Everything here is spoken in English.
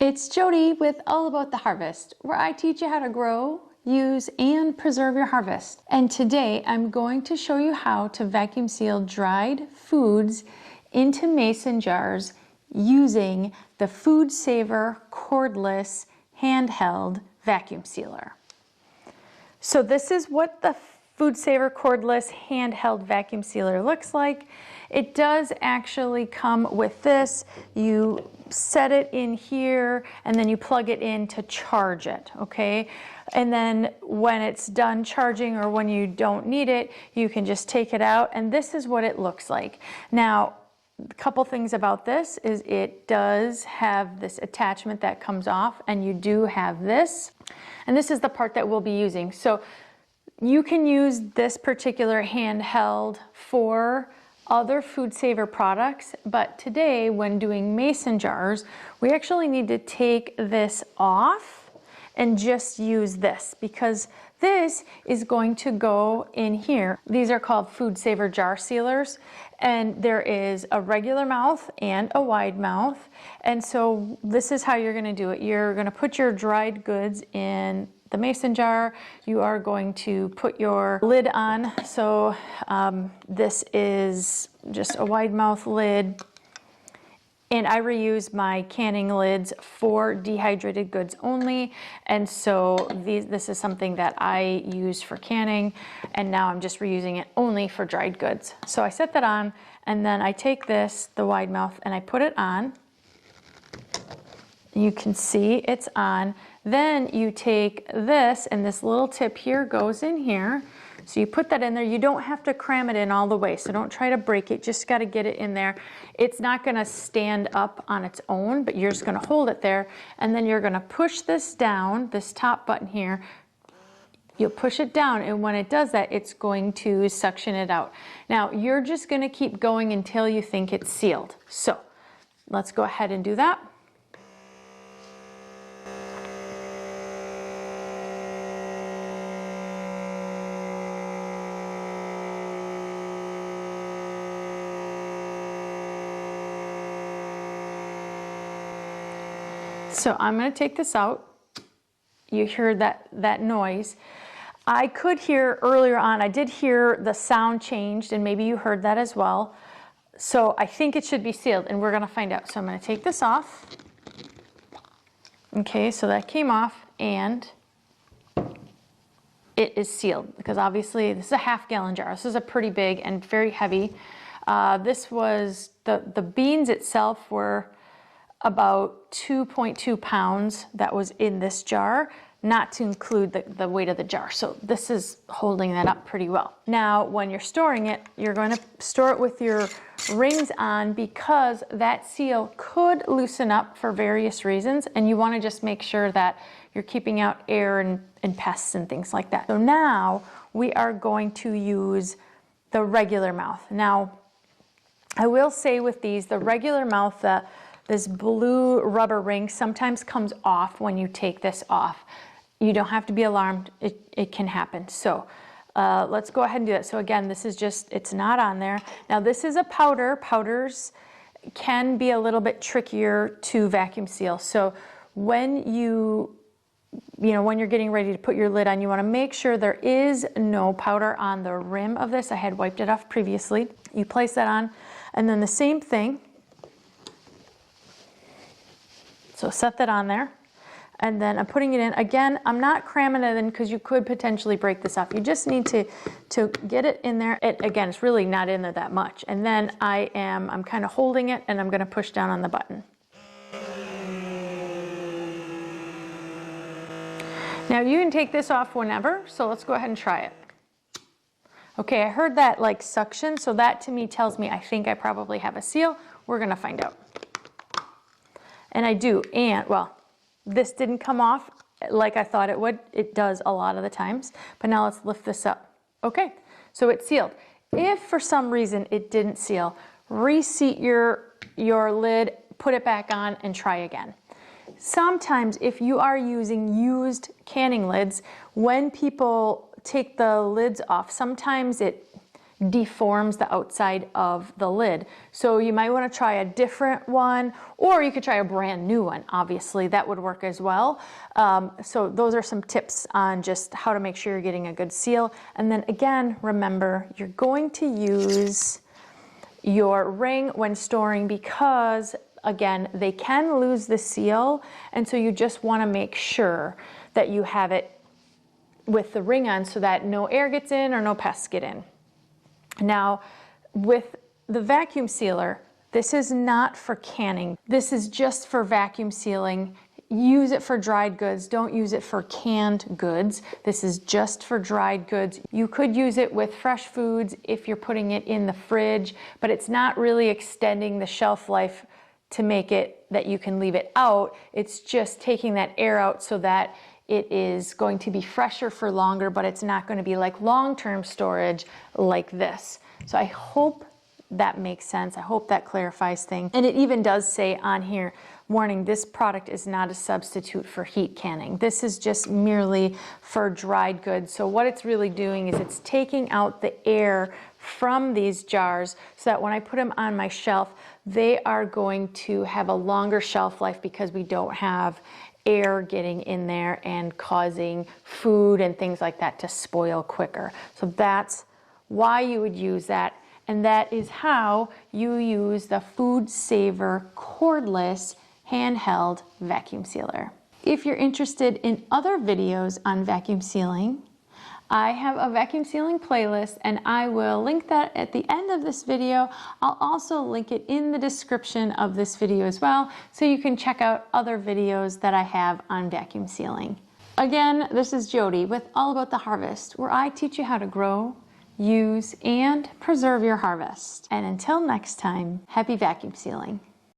It's Jody with All About the Harvest, where I teach you how to grow, use, and preserve your harvest. And today I'm going to show you how to vacuum seal dried foods into mason jars using the FoodSaver cordless handheld vacuum sealer. So this is what the FoodSaver cordless handheld vacuum sealer looks like. It does actually come with this. You set it in here and then you plug it in to charge it, okay? And then when it's done charging or when you don't need it, you can just take it out, and this is what it looks like. Now, a couple things about this is it does have this attachment that comes off, and you do have this, and this is the part that we'll be using. So you can use this particular handheld for other FoodSaver products, but today when doing mason jars, we actually need to take this off and just use this, because this is going to go in here. These are called FoodSaver jar sealers, and there is a regular mouth and a wide mouth. And so this is how you're gonna do it. You're gonna put your dried goods in the mason jar. You are going to put your lid on. So this is just a wide mouth lid. And I reuse my canning lids for dehydrated goods only. And so this is something that I use for canning, and now I'm just reusing it only for dried goods. So I set that on, and then I take this, the wide mouth, and I put it on. You can see it's on. Then you take this, and this little tip here goes in here. So you put that in there. You don't have to cram it in all the way, so don't try to break it. Just got to get it in there. It's not going to stand up on its own, but you're just going to hold it there, and then you're going to push this down, this top button here. You'll push it down, and when it does that, it's going to suction it out. Now, you're just going to keep going until you think it's sealed. So let's go ahead and do that. So I'm going to take this out. You hear that noise. I could hear earlier on, I did hear the sound changed, and maybe you heard that as well. So I think it should be sealed, and we're going to find out. So I'm going to take this off. Okay, so that came off, and it is sealed, because obviously this is a half-gallon jar. This is a pretty big and very heavy. This was, the beans itself were about 2.2 pounds that was in this jar, not to include the weight of the jar. So this is holding that up pretty well. Now, when you're storing it, you're going to store it with your rings on, because that seal could loosen up for various reasons, and you want to just make sure that you're keeping out air and pests and things like that. So now we are going to use the regular mouth. Now, I will say with these, the regular mouth, this blue rubber ring sometimes comes off when you take this off. You don't have to be alarmed. It can happen. So let's go ahead and do that. So again, this is just, it's not on there. Now this is a powder. Powders can be a little bit trickier to vacuum seal. So when when you're getting ready to put your lid on, you want to make sure there is no powder on the rim of this. I had wiped it off previously. You place that on, and then the same thing. So set that on there, and then I'm putting it in. Again, I'm not cramming it in, because you could potentially break this off. You just need to get it in there. Again, it's really not in there that much. And then I'm kind of holding it, and I'm going to push down on the button. Now you can take this off whenever, so let's go ahead and try it. Okay, I heard that like suction, so that to me tells me I think I probably have a seal. We're going to find out. And I do, and well, this didn't come off like I thought it would. It does a lot of the times, but now let's lift this up. Okay, so it's sealed. If for some reason it didn't seal, reseat your lid, put it back on, and try again. Sometimes if you are using used canning lids, when people take the lids off, sometimes deforms the outside of the lid. So you might want to try a different one, or you could try a brand new one. Obviously, that would work as well. So those are some tips on just how to make sure you're getting a good seal. And then again, remember, you're going to use your ring when storing because, again, they can lose the seal. And so you just want to make sure that you have it with the ring on so that no air gets in or no pests get in. Now, with the vacuum sealer, this is not for canning. This is just for vacuum sealing. Use it for dried goods. Don't use it for canned goods. This is just for dried goods. You could use it with fresh foods if you're putting it in the fridge, but it's not really extending the shelf life to make it that you can leave it out. It's just taking that air out so that it is going to be fresher for longer, but it's not going to be like long-term storage like this. So I hope that makes sense. I hope that clarifies things. And it even does say on here, warning, this product is not a substitute for heat canning. This is just merely for dried goods. So what it's really doing is it's taking out the air from these jars so that when I put them on my shelf, they are going to have a longer shelf life because we don't have air getting in there and causing food and things like that to spoil quicker. So that's why you would use that. And that is how you use the FoodSaver cordless handheld vacuum sealer. If you're interested in other videos on vacuum sealing, I have a vacuum sealing playlist and I will link that at the end of this video. I'll also link it in the description of this video as well, so you can check out other videos that I have on vacuum sealing. Again, this is Jody with All About the Harvest, where I teach you how to grow, use, and preserve your harvest. And until next time, happy vacuum sealing.